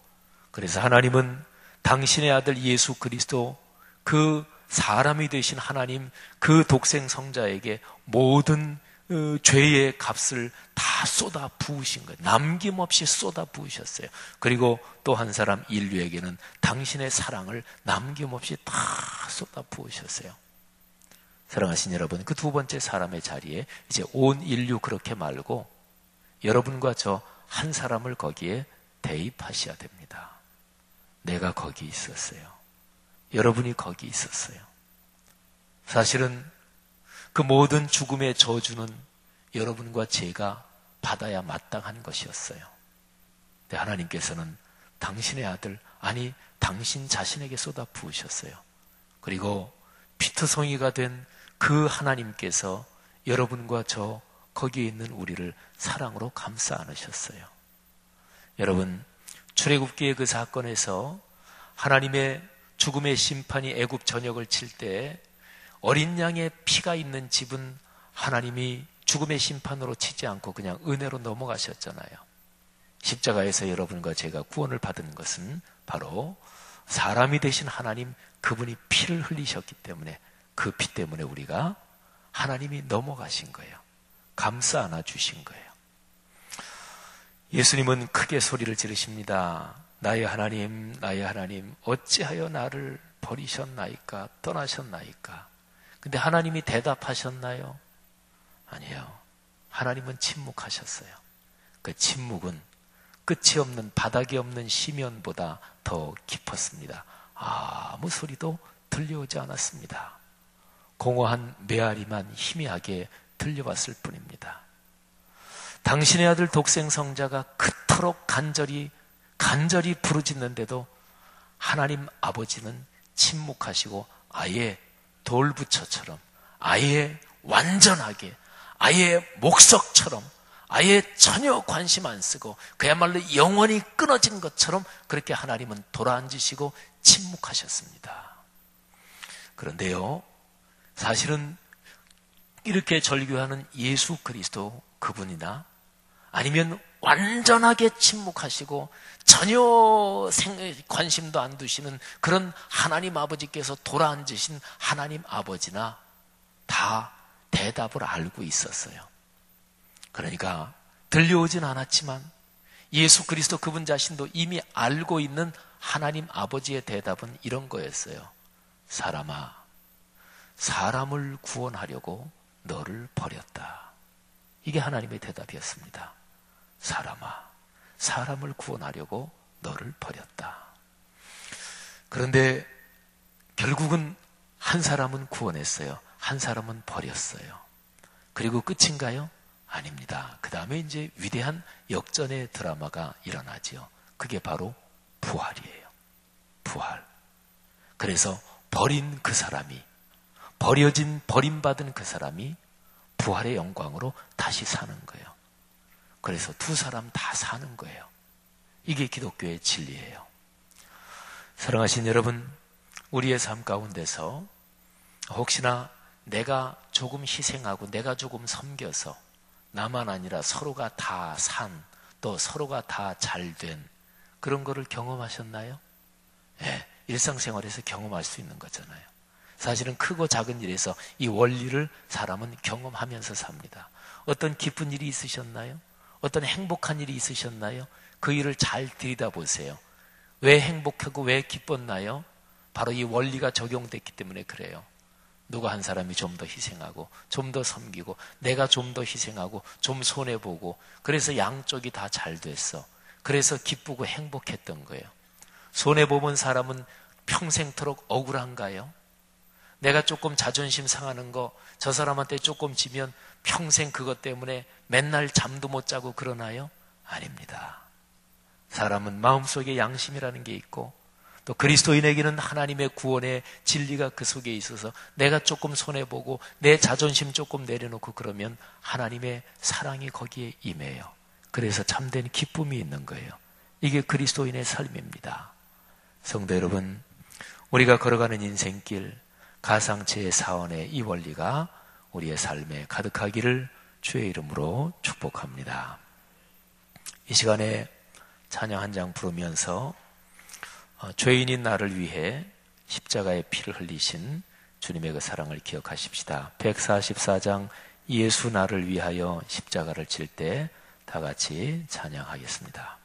그래서 하나님은 당신의 아들 예수 그리스도, 그 사람이 되신 하나님, 그 독생 성자에게 모든 죄의 값을 다 쏟아 부으신 거예요. 남김없이 쏟아 부으셨어요. 그리고 또 한 사람 인류에게는 당신의 사랑을 남김없이 다 쏟아 부으셨어요. 사랑하신 여러분, 그 두 번째 사람의 자리에 이제 온 인류 그렇게 말고 여러분과 저 한 사람을 거기에 대입하셔야 됩니다. 내가 거기 있었어요. 여러분이 거기 있었어요. 사실은 그 모든 죽음의 저주는 여러분과 제가 받아야 마땅한 것이었어요. 근데 하나님께서는 당신의 아들, 아니 당신 자신에게 쏟아 부으셨어요. 그리고 피투성이가 된 그 하나님께서 여러분과 저 거기에 있는 우리를 사랑으로 감싸 안으셨어요. 여러분, 출애굽기의 그 사건에서 하나님의 죽음의 심판이 애굽 전역을 칠 때 어린 양의 피가 있는 집은 하나님이 죽음의 심판으로 치지 않고 그냥 은혜로 넘어가셨잖아요. 십자가에서 여러분과 제가 구원을 받은 것은 바로 사람이 되신 하나님, 그분이 피를 흘리셨기 때문에, 그 피 때문에 우리가 하나님이 넘어가신 거예요. 감싸 안아 주신 거예요. 예수님은 크게 소리를 지르십니다. 나의 하나님, 나의 하나님, 어찌하여 나를 버리셨나이까, 떠나셨나이까. 근데 하나님이 대답하셨나요? 아니요. 하나님은 침묵하셨어요. 그 침묵은 끝이 없는, 바닥이 없는 심연보다 더 깊었습니다. 아무 소리도 들려오지 않았습니다. 공허한 메아리만 희미하게 들려왔을 뿐입니다. 당신의 아들 독생 성자가 그토록 간절히 부르짖는데도 하나님 아버지는 침묵하시고 아예 돌부처처럼, 아예 완전하게, 아예 목석처럼, 아예 전혀 관심 안 쓰고 그야말로 영원히 끊어진 것처럼 그렇게 하나님은 돌아앉으시고 침묵하셨습니다. 그런데요, 사실은 이렇게 절규하는 예수 그리스도 그분이나, 아니면 완전하게 침묵하시고 전혀 관심도 안 두시는 그런 하나님 아버지께서 돌아앉으신 하나님 아버지나 다 대답을 알고 있었어요. 그러니까 들려오진 않았지만 예수 그리스도 그분 자신도 이미 알고 있는 하나님 아버지의 대답은 이런 거였어요. 사람아, 사람을 구원하려고 너를 버렸다. 이게 하나님의 대답이었습니다. 사람아, 사람을 구원하려고 너를 버렸다. 그런데 결국은 한 사람은 구원했어요. 한 사람은 버렸어요. 그리고 끝인가요? 아닙니다. 그 다음에 이제 위대한 역전의 드라마가 일어나지요. 그게 바로 부활이에요. 부활. 그래서 버린 그 사람이, 버림받은 그 사람이 부활의 영광으로 다시 사는 거예요. 그래서 두 사람 다 사는 거예요. 이게 기독교의 진리예요. 사랑하신 여러분, 우리의 삶 가운데서 혹시나 내가 조금 희생하고 내가 조금 섬겨서 나만 아니라 서로가 다 산, 또 서로가 다 잘된 그런 거를 경험하셨나요? 예, 일상생활에서 경험할 수 있는 거잖아요. 사실은 크고 작은 일에서 이 원리를 사람은 경험하면서 삽니다. 어떤 기쁜 일이 있으셨나요? 어떤 행복한 일이 있으셨나요? 그 일을 잘 들여다보세요. 왜 행복하고 왜 기뻤나요? 바로 이 원리가 적용됐기 때문에 그래요. 누가 한 사람이 좀 더 희생하고 좀 더 섬기고 내가 좀 더 희생하고 좀 손해보고 그래서 양쪽이 다 잘 됐어. 그래서 기쁘고 행복했던 거예요. 손해보면 사람은 평생토록 억울한가요? 내가 조금 자존심 상하는 거 저 사람한테 조금 지면 평생 그것 때문에 맨날 잠도 못 자고 그러나요? 아닙니다. 사람은 마음속에 양심이라는 게 있고 또 그리스도인에게는 하나님의 구원의 진리가 그 속에 있어서 내가 조금 손해보고 내 자존심 조금 내려놓고 그러면 하나님의 사랑이 거기에 임해요. 그래서 참된 기쁨이 있는 거예요. 이게 그리스도인의 삶입니다. 성도 여러분, 우리가 걸어가는 인생길 가상체의 사원의 이 원리가 우리의 삶에 가득하기를 주의 이름으로 축복합니다. 이 시간에 찬양 한 장 부르면서 죄인인 나를 위해 십자가의 피를 흘리신 주님의 그 사랑을 기억하십시다. 144장 예수 나를 위하여 십자가를 칠 때 다 같이 찬양하겠습니다.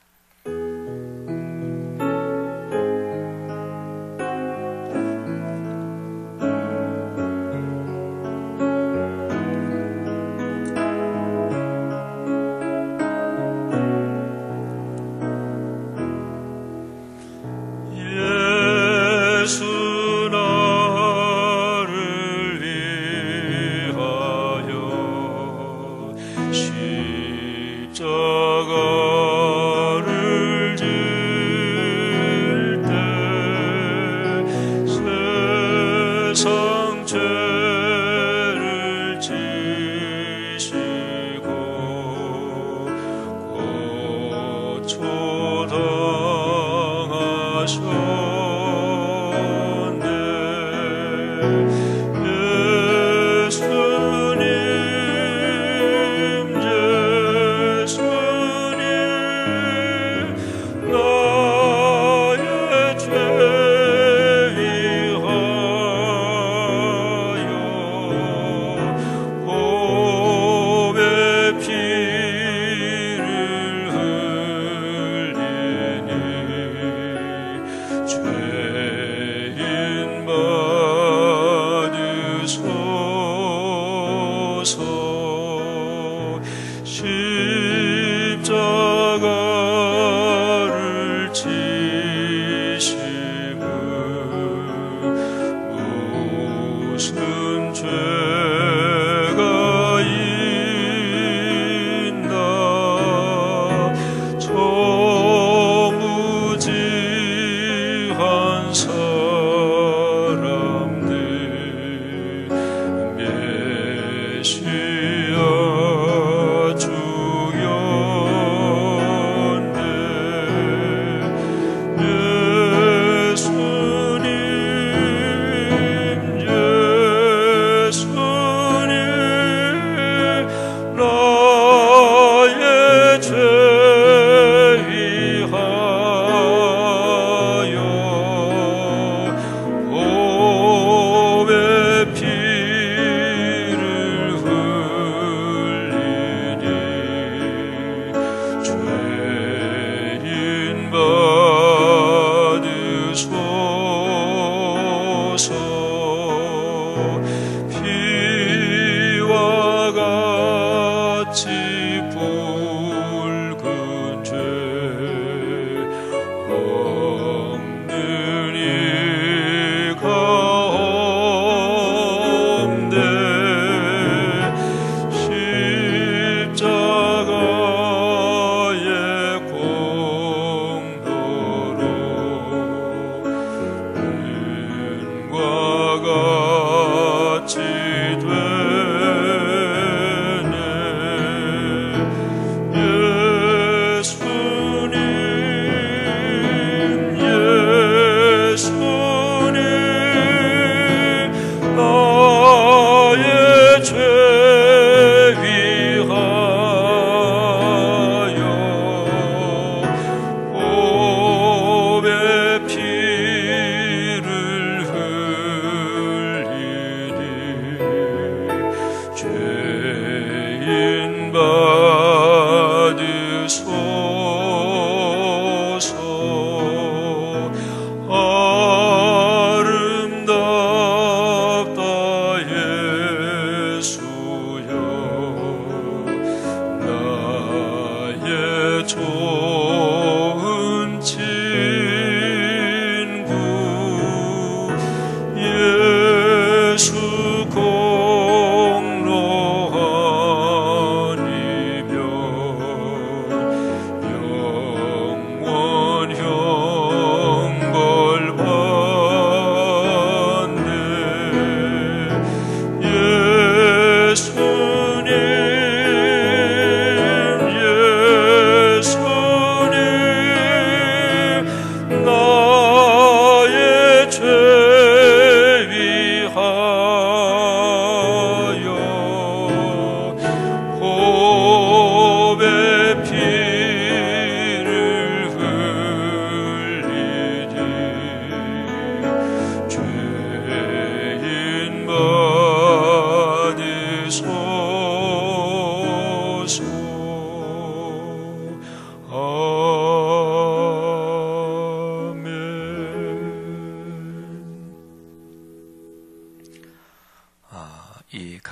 같이 되네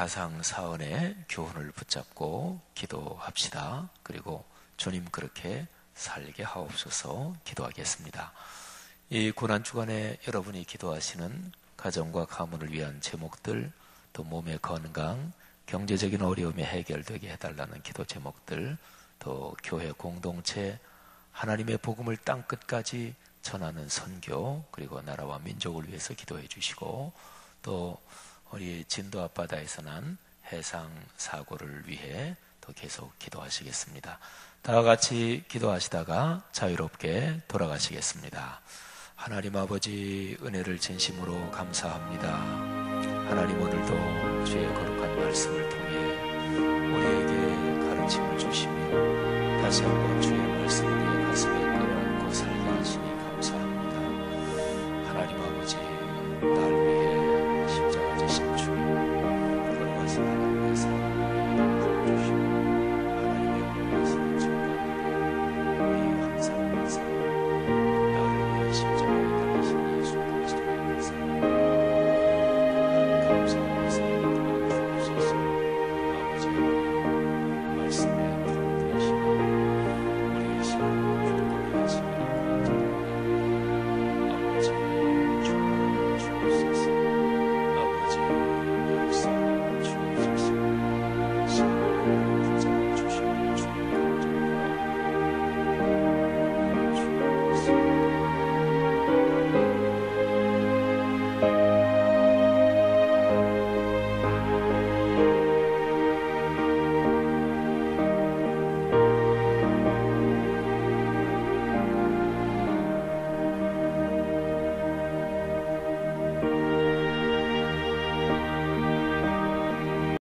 가상 사언의 교훈을 붙잡고 기도합시다. 그리고 주님 그렇게 살게 하옵소서 기도하겠습니다. 이 고난주간에 여러분이 기도하시는 가정과 가문을 위한 제목들, 또 몸의 건강, 경제적인 어려움이 해결되게 해달라는 기도 제목들, 또 교회 공동체, 하나님의 복음을 땅끝까지 전하는 선교, 그리고 나라와 민족을 위해서 기도해 주시고, 또 우리 진도 앞바다에서 난 해상 사고를 위해 또 계속 기도하시겠습니다. 다 같이 기도하시다가 자유롭게 돌아가시겠습니다. 하나님 아버지, 은혜를 진심으로 감사합니다. 하나님, 오늘도 주의 거룩한 말씀을 통해 우리에게 가르침을 주시며 다시 한번 주의